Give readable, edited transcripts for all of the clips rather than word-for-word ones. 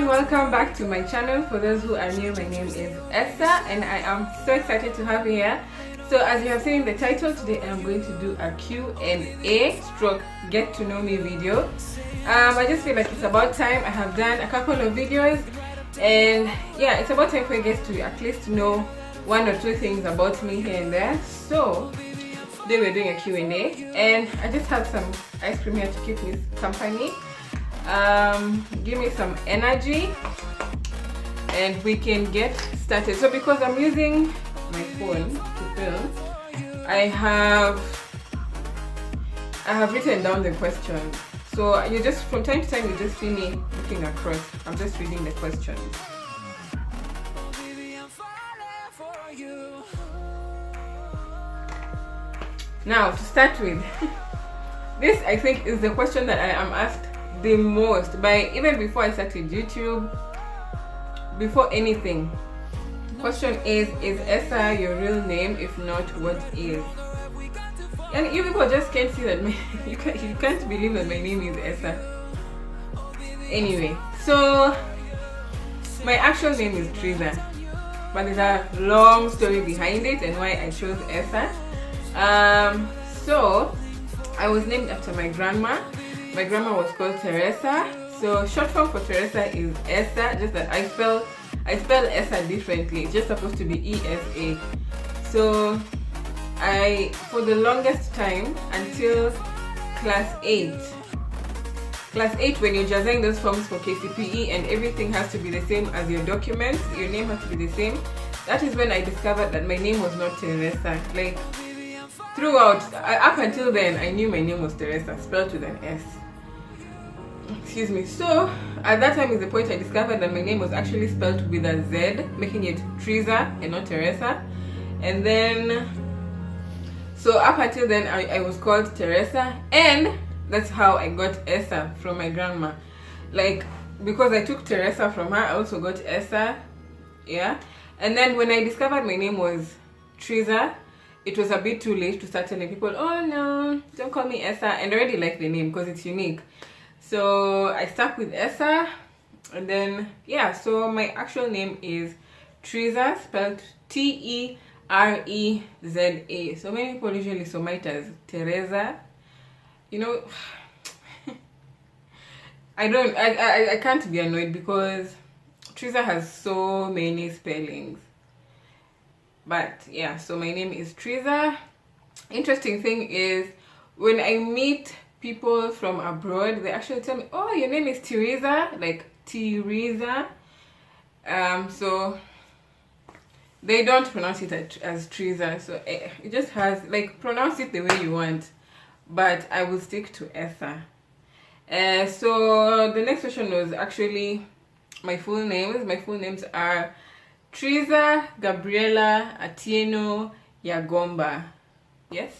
everyone, welcome back to my channel. For those who are new, my name is Essar and I am so excited to have you here. So as you have seen in the title, today I am going to do a Q&A stroke get to know me video. I just feel like it's about time. I have done a couple of videos and yeah, it's about time for you guys to at least know one or two things about me here and there. So today we're doing a Q&A and I just have some ice cream here to keep me company. Give me some energy and we can get started. So because I'm using my phone to film, I have written down the questions. So you just, from time to time, you just see me looking across. I'm just reading the questions. Now to start with, this I think is the question that I am asked the most by, even before I started YouTube, before anything. Question is Essar your real name? If not, what is? And you people just can't see that you can't believe that my name is Essar. Anyway, so my actual name is Teresa, but there's a long story behind it and why I chose Essar. So I was named after my grandma. My grandma was called Teresa, so short form for Teresa is Essar, just that I spell Essar differently. It's just supposed to be ESA. So for the longest time until class 8, when you're juzzing those forms for KCPE and everything has to be the same as your documents, your name has to be the same, that is when I discovered that my name was not Teresa. Like throughout, up until then, I knew my name was Teresa, spelled with an S. Excuse me. So at that time is the point I discovered that my name was actually spelled with a Z, making it Teresa and not Teresa. And then, so up until then, I was called Teresa, and that's how I got Essar from my grandma. Like, because I took Teresa from her, I also got Essar. Yeah. And then when I discovered my name was Teresa, it was a bit too late to start telling people, oh no, don't call me Essar. And I already like the name because it's unique. So I stuck with Essar, and then yeah, so my actual name is Teresa, spelled Tereza. So many people usually submit as Teresa. You know, I can't be annoyed because Teresa has so many spellings. But yeah, so my name is Teresa. Interesting thing is, when I meet people from abroad, they actually tell me, oh, your name is Teresa, like Teresa. So they don't pronounce it as Teresa, so it just has, like, pronounce it the way you want, but I will stick to Essar. So the next question was actually my full names. My full names are Teresa Gabriela Atieno Yagomba. Yes.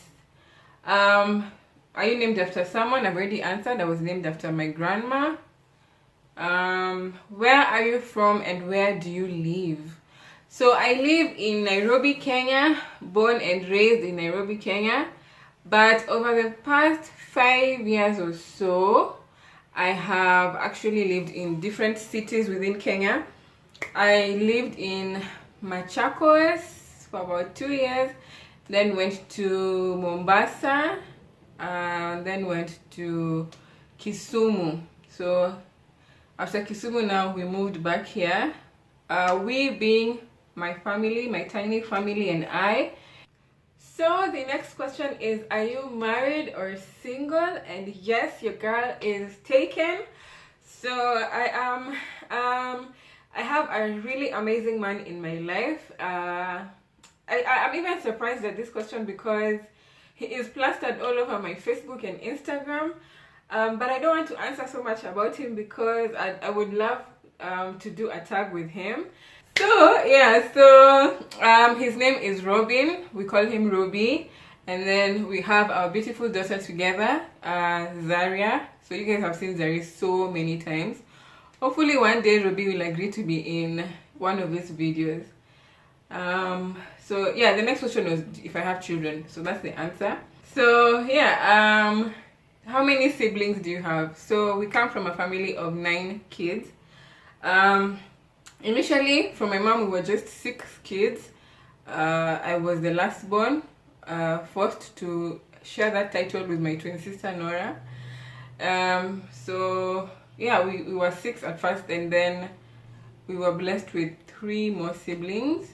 Are you named after someone? I've already answered. I was named after my grandma. Where are you from and where do you live? So I live in Nairobi, Kenya, born and raised in Nairobi, Kenya. But over the past 5 years or so, I have actually lived in different cities within Kenya. I lived in Machakos for about 2 years, then went to Mombasa, then went to Kisumu. So after Kisumu, now we moved back here. We being my family, my tiny family, and I. So the next question is, are you married or single? And yes, your girl is taken. So I am. I have a really amazing man in my life. I'm even surprised at this question because he is plastered all over my Facebook and Instagram. But I don't want to answer so much about him because I would love to do a tag with him. So yeah, so his name is Robin. We call him Roby. And then we have our beautiful daughter together, Zaria. So you guys have seen Zaria so many times. Hopefully one day Roby will agree to be in one of his videos. So yeah, the next question was if I have children. So that's the answer. So yeah, how many siblings do you have? So we come from a family of 9 kids. Initially, from my mom, we were just 6 kids. I was the last born, forced to share that title with my twin sister Nora. So yeah, we were 6 at first, and then we were blessed with 3 more siblings.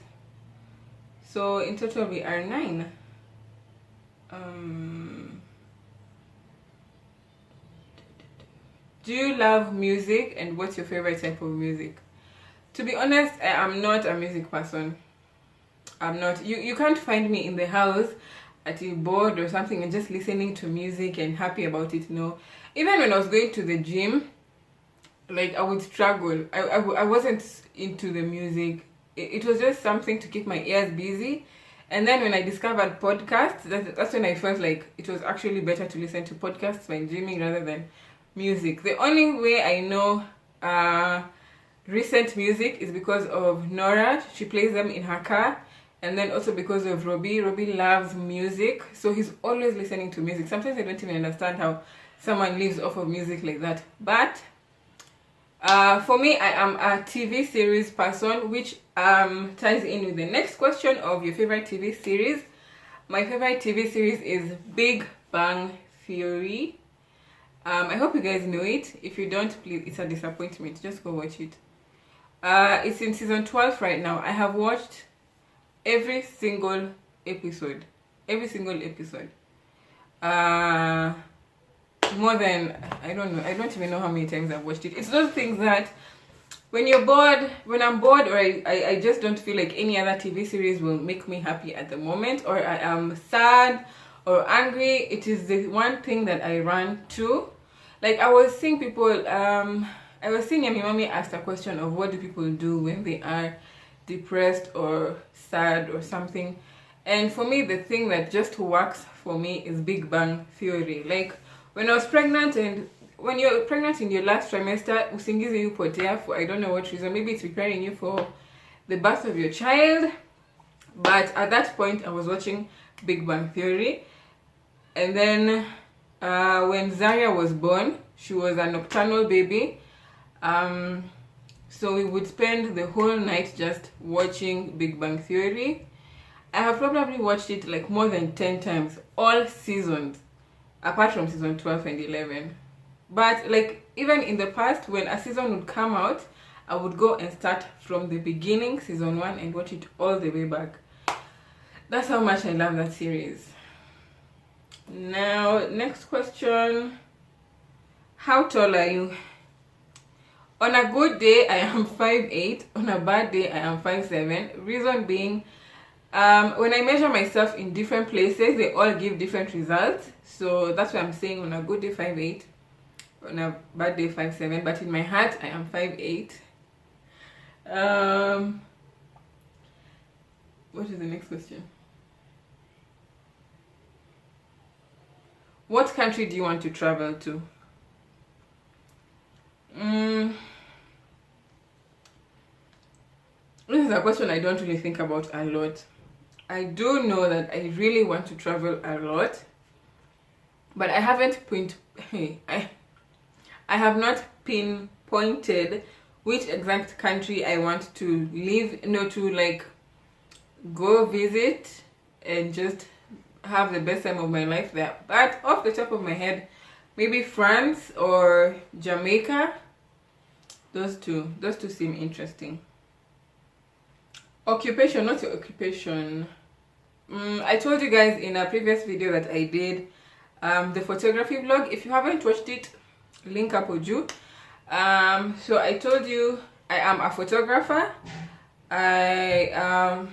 So in total we are 9. Do you love music, and what's your favorite type of music? To be honest, I am not a music person. I'm not. You can't find me in the house at a board or something and just listening to music and happy about it. No. Even when I was going to the gym, like I would struggle. I wasn't into the music. It was just something to keep my ears busy. And then when I discovered podcasts, that's when I felt like it was actually better to listen to podcasts when gymming rather than music. The only way I know recent music is because of Nora. She plays them in her car. And then also because of Robbie. Robbie loves music, so he's always listening to music. Sometimes I don't even understand how someone lives off of music like that. But for me, I am a TV series person, which ties in with the next question of your favorite TV series. My favorite TV series is Big Bang Theory. I hope you guys know it. If you don't, please, it's a disappointment. Just go watch it. It's in season 12 right now. I have watched every single episode. More than, I don't know, I don't even know how many times I've watched it. It's those things that when you're bored, when I'm bored, or I just don't feel like any other TV series will make me happy at the moment, or I am sad or angry, it is the one thing that I run to. Like I was seeing people, I was seeing Yami Mami ask a question of what do people do when they are depressed or sad or something. And for me, the thing that just works for me is Big Bang Theory. Like when I was pregnant, and when you're pregnant in your last trimester, usingizi yupotea for I don't know what reason. Maybe it's preparing you for the birth of your child. But at that point, I was watching Big Bang Theory. And then when Zaria was born, she was a nocturnal baby. So we would spend the whole night just watching Big Bang Theory. I have probably watched it like more than 10 times, all seasons, apart from season 12 and 11. But like even in the past, when a season would come out, I would go and start from the beginning, season 1, and watch it all the way back. That's how much I love that series. Now, next question. How tall are you? On a good day, I am 5'8". On a bad day, I am 5'7". Reason being, when I measure myself in different places, they all give different results. So that's why I'm saying on a good day, 5'8". On a bad day, 5'7". But in my heart, I am 5'8". What is the next question? What country do you want to travel to? This is a question I don't really think about a lot. I do know that I really want to travel a lot, but I haven't I have not pinpointed which exact country I want to live, to like go visit and just have the best time of my life there. But off the top of my head, maybe France or Jamaica. Those two seem interesting. Occupation, not your occupation. I told you guys in a previous video that I did the photography vlog. If you haven't watched it, link up with you. So I told you I am a photographer. And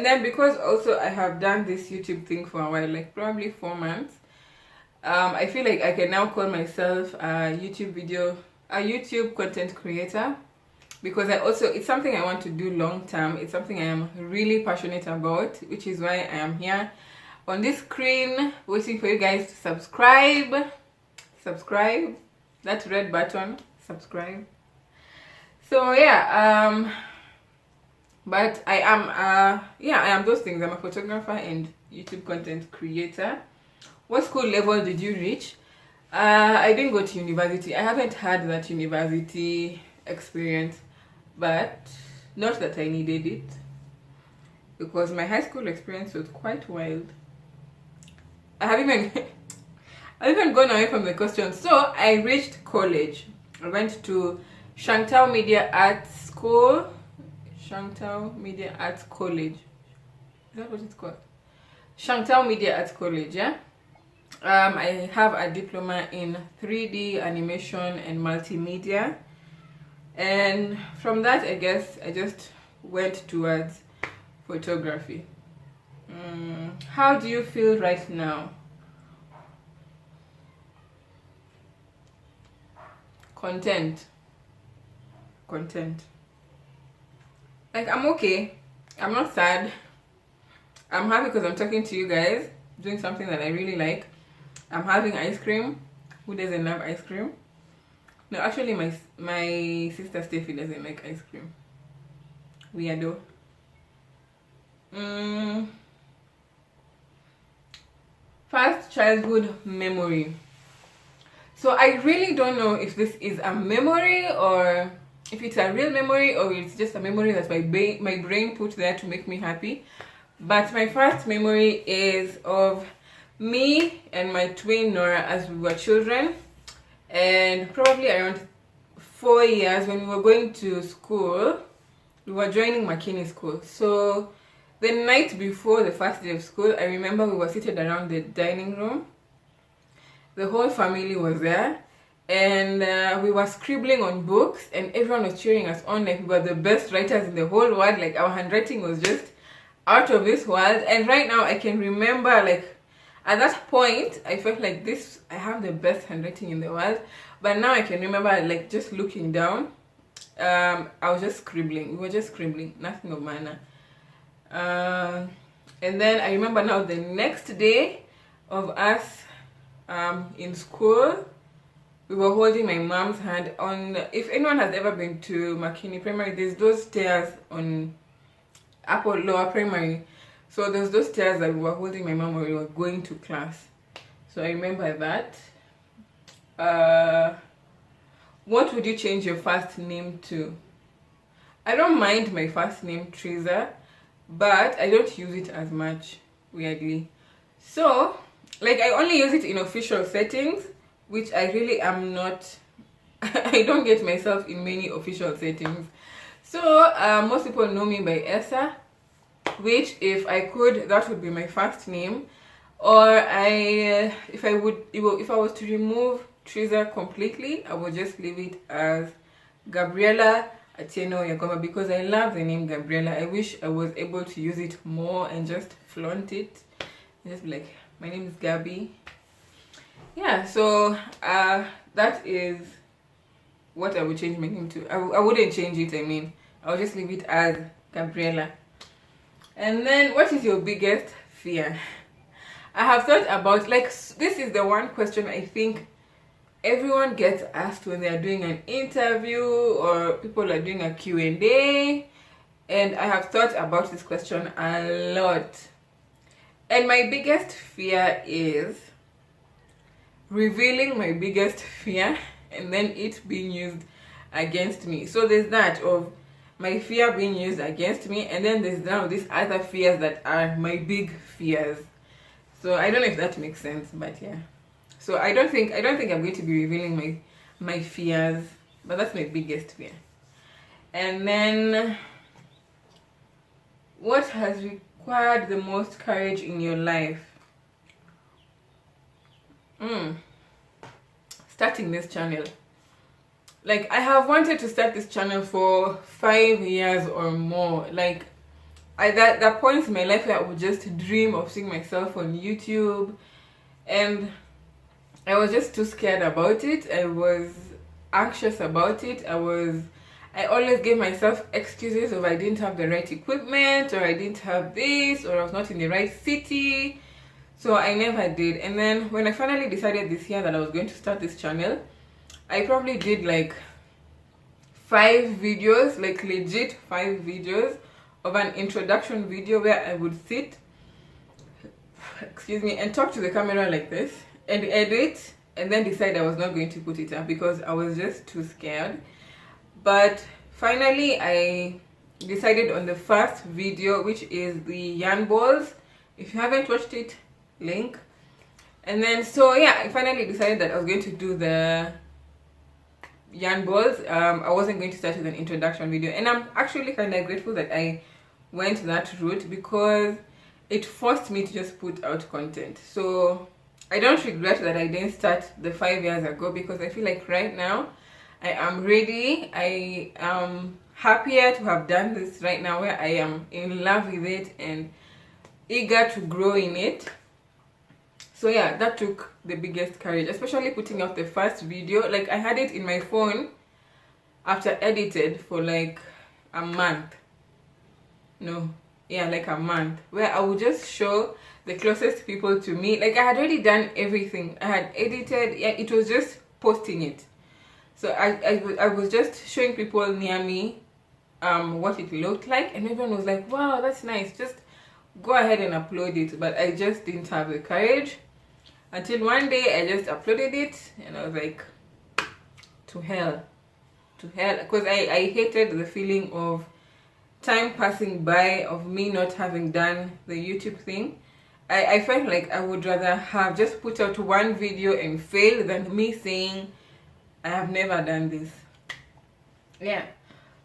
then because also I have done this YouTube thing for a while, like probably 4 months, I feel like I can now call myself a YouTube content creator, because it's something I want to do long term. It's something I am really passionate about, which is why I am here on this screen waiting for you guys to subscribe, that red button, subscribe. So yeah, but I am those things. I'm a photographer and YouTube content creator. What school level did you reach? I didn't go to university. I haven't had that university experience. but not that I needed it, because my high school experience was quite wild. I have even I've even gone away from the question. So I reached college. I went to Shangtao Media Arts School. Shangtao Media Arts College. Is that what it's called? Shangtao Media Arts College, yeah? I have a diploma in 3D animation and multimedia. And from that, I guess I just went towards photography. How do you feel right now? Content. Like, I'm okay. I'm not sad. I'm happy because I'm talking to you guys, doing something that I really like. I'm having ice cream. Who doesn't love ice cream? No, actually, my sister Steffi doesn't like ice cream. Weirdo. First childhood memory. So I really don't know if this is a memory or if it's a real memory or it's just a memory that my brain put there to make me happy. But my first memory is of me and my twin Nora as we were children, and probably around 4 years when we were going to school. We were joining McKinney school. So the night before the first day of school, I remember we were seated around the dining room. The whole family was there, and we were scribbling on books, and everyone was cheering us on like we were the best writers in the whole world. Like, our handwriting was just out of this world. And right now I can remember, like, at that point I felt like I have the best handwriting in the world. But now I can remember, like, just looking down, I was just scribbling. We were just scribbling, nothing of manner. And then I remember now the next day of us in school, we were holding my mom's hand on. If anyone has ever been to McKinney Primary, there's those stairs on Upper Lower Primary. So there's those stairs that we were holding my mom when we were going to class. So I remember that. What would you change your first name to? I don't mind my first name, Teresa, but I don't use it as much, weirdly. So, like, I only use it in official settings, which I really am not. I don't get myself in many official settings. So most people know me by Essar, which, if I could, that would be my first name. Or if I was to remove Teresa completely, I would just leave it as Gabriela Atieno Yagoma, because I love the name Gabriela. I wish I was able to use it more and just flaunt it and just be like, my name is Gabby. Yeah, so that is what I would change my name to. I wouldn't change it, I mean. I'll just leave it as Gabriela. And then, what is your biggest fear? I have thought about, like, this is the one question I think everyone gets asked when they are doing an interview or people are doing a Q&A. And I have thought about this question a lot. And my biggest fear is revealing my biggest fear and then it being used against me. So there's that of my fear being used against me, and then there's now these other fears that are my big fears. So I don't know if that makes sense, but yeah. So I don't think I'm going to be revealing my fears, but that's my biggest fear. And then, what has required the most courage in your life? Starting this channel. Like, I have wanted to start this channel for 5 years or more. Like, there are points in my life where I would just dream of seeing myself on YouTube, and I was just too scared about it. I was anxious about it. I always gave myself excuses of I didn't have the right equipment, or I didn't have this, or I was not in the right city. So I never did. And then when I finally decided this year that I was going to start this channel, I probably did like 5 videos, like legit 5 videos of an introduction video where I would sit, and talk to the camera like this and edit, and then decide I was not going to put it up because I was just too scared. But finally I decided on the first video, which is the yarn balls. If you haven't watched it, link. And then so yeah, I finally decided that I was going to do the yarn balls. I wasn't going to start with an introduction video, and I'm actually kind of grateful that I went that route because it forced me to just put out content. So I don't regret that I didn't start the 5 years ago, because I feel like right now I am ready. I am happier to have done this right now, where I am in love with it and eager to grow in it. So yeah, that took the biggest courage, especially putting out the first video. Like, I had it in my phone after edited for like a month. No, yeah, like a month, where I would just show the closest people to me. Like, I had already done everything. I had edited, yeah, it was just posting it. So I was just showing people near me what it looked like, and everyone was like, wow, that's nice, just go ahead and upload it. But I just didn't have the courage, until one day I just uploaded it, and I was like, to hell, because I hated the feeling of time passing by, of me not having done the YouTube thing. I felt like I would rather have just put out one video and fail than me saying I have never done this. Yeah.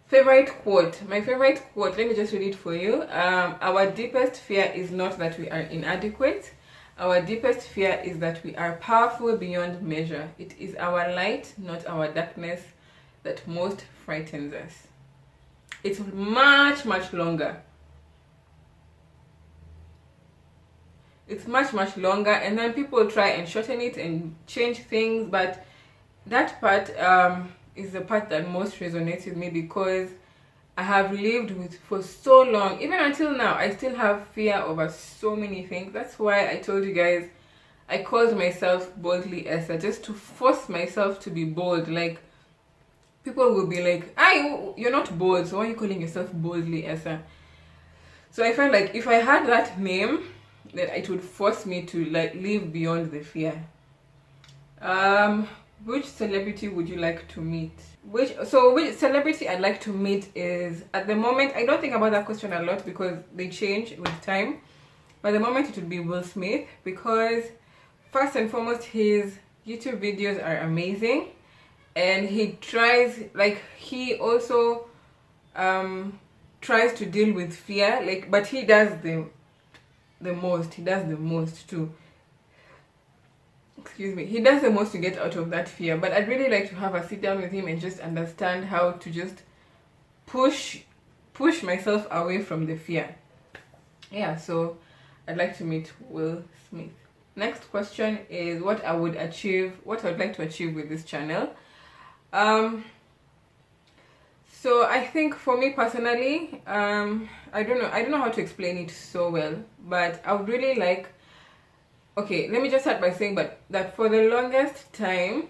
Favorite quote. My favorite quote, let me just read it for you. Our deepest fear is not that we are inadequate. Our deepest fear is that we are powerful beyond measure. It is our light, not our darkness, that most frightens us. It's much longer. It's much longer, and then people try and shorten it and change things, but that part is the part that most resonates with me, because I have lived with for so long. Even until now, I still have fear over so many things. That's why I told you guys I called myself Boldly Essar, just to force myself to be bold. Like, people will be like, you're not bold, so why are you calling yourself Boldly Essar? So I felt like if I had that name, then it would force me to like live beyond the fear. Which celebrity would you like to meet? Which celebrity I'd like to meet is, at the moment, I don't think about that question a lot because they change with time. But at the moment, it would be Will Smith, because first and foremost, his YouTube videos are amazing, and he tries, like, he also tries to deal with fear, like, but he does the most. He does the most too. Excuse me, he does the most to get out of that fear. But I'd really like to have a sit down with him and just understand how to just push myself away from the fear. Yeah, so I'd like to meet Will Smith. Next question is what I would like to achieve with this channel. So I think for me personally, I don't know how to explain it so well, but I would really like, okay, let me just start by saying that for the longest time,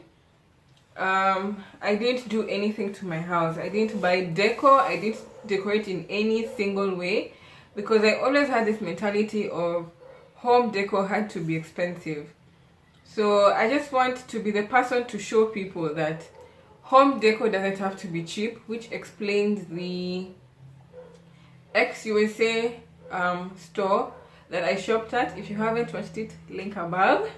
I didn't do anything to my house. I didn't buy decor. I didn't decorate in any single way, because I always had this mentality of home decor had to be expensive. So I just want to be the person to show people that home decor doesn't have to be cheap, which explains the ex-USA store that I shopped at. If you haven't watched it, link above.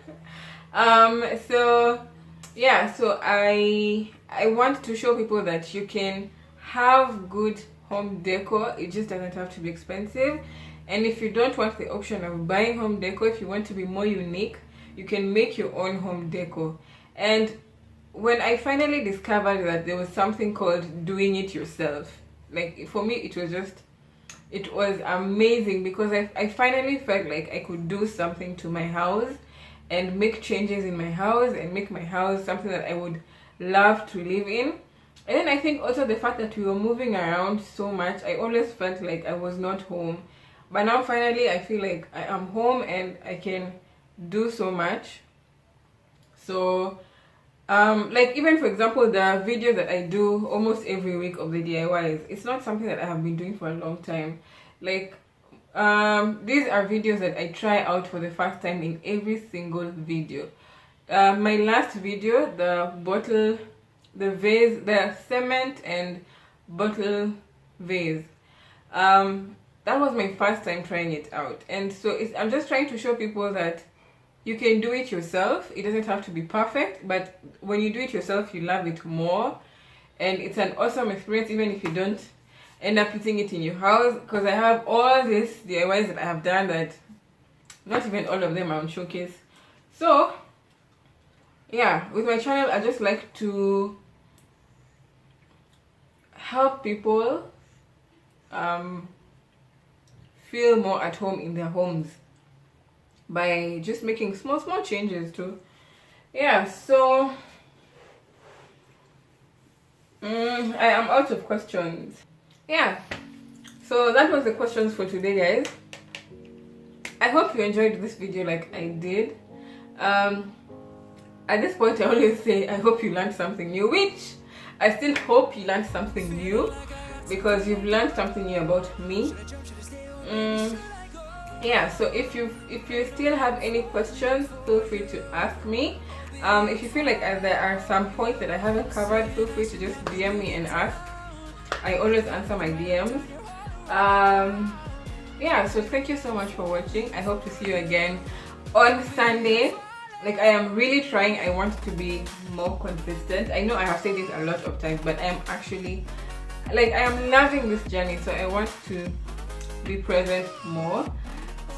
So yeah, so I want to show people that you can have good home decor. It just doesn't have to be expensive. And if you don't want the option of buying home decor, if you want to be more unique, you can make your own home decor. And when I finally discovered that there was something called doing it yourself, like, for me it was amazing, because I finally felt like I could do something to my house and make changes in my house and make my house something that I would love to live in. And then I think also the fact that we were moving around so much, I always felt like I was not home. But now finally I feel like I am home and I can do so much. So like, even for example, the video that I do almost every week of the DIYs, it's not something that I have been doing for a long time. Like, these are videos that I try out for the first time in every single video. My last video, the bottle, the vase, the cement and bottle vase. That was my first time trying it out, and so I'm just trying to show people that you can do it yourself. It doesn't have to be perfect, but when you do it yourself, you love it more, and it's an awesome experience even if you don't end up putting it in your house, because I have all these DIYs that I have done that not even all of them are on showcase. So yeah, with my channel I just like to help people feel more at home in their homes by just making small changes too. Yeah, so I am out of questions. Yeah, so that was the questions for today, guys. I hope you enjoyed this video like I did. At this point I always say I hope you learned something new, which I still hope you learned something new, because you've learned something new about me. Yeah, so if you still have any questions, feel free to ask me. If you feel like there are some points that I haven't covered, feel free to just DM me and ask. I always answer my DMs. Yeah, so thank you so much for watching. I hope to see you again on Sunday. Like, I am really trying. I want to be more consistent. I know I have said this a lot of times, but I am actually, like, I am loving this journey, so I want to be present more.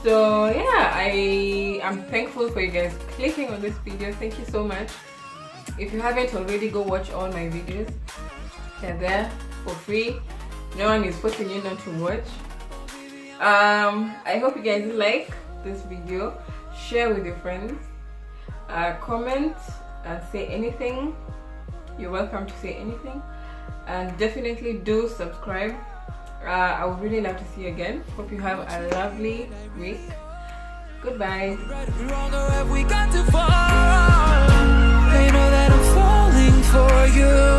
So yeah, I am thankful for you guys clicking on this video. Thank you so much. If you haven't already, go watch all my videos. They're there for free. No one is forcing you not to watch. I hope you guys like this video. Share with your friends. Comment and say anything. You're welcome to say anything. And definitely do subscribe. I would really love to see you again. Hope you have a lovely week. Goodbye. They know that I'm falling for you.